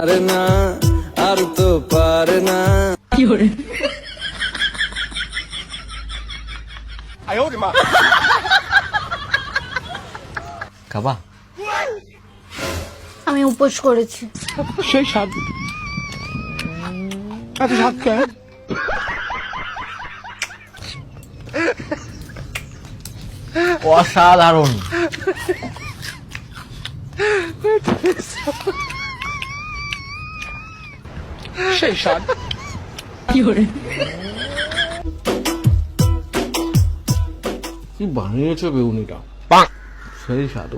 পারে না আর তো পারে না। কি করে খাবা? আমি উপোস করেছি। সেই স্বাদ, এত স্বাদ কে? অসাধারণ। সেই স্বাদ। কি করে কি বানিয়েছো বেউনিটা, সেই স্বাদ।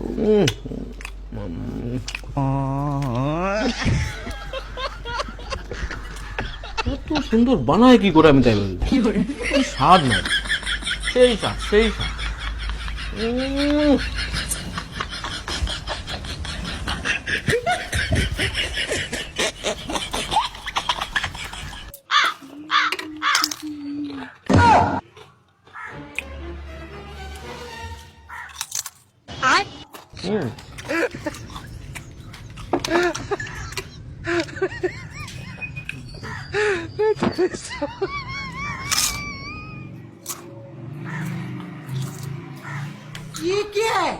এত সুন্দর বানায় কি করে আমি তাই বলি। কি করে স্বাদ নাই, সেই স্বাদ, সেই স্বাদ। ये क्या है?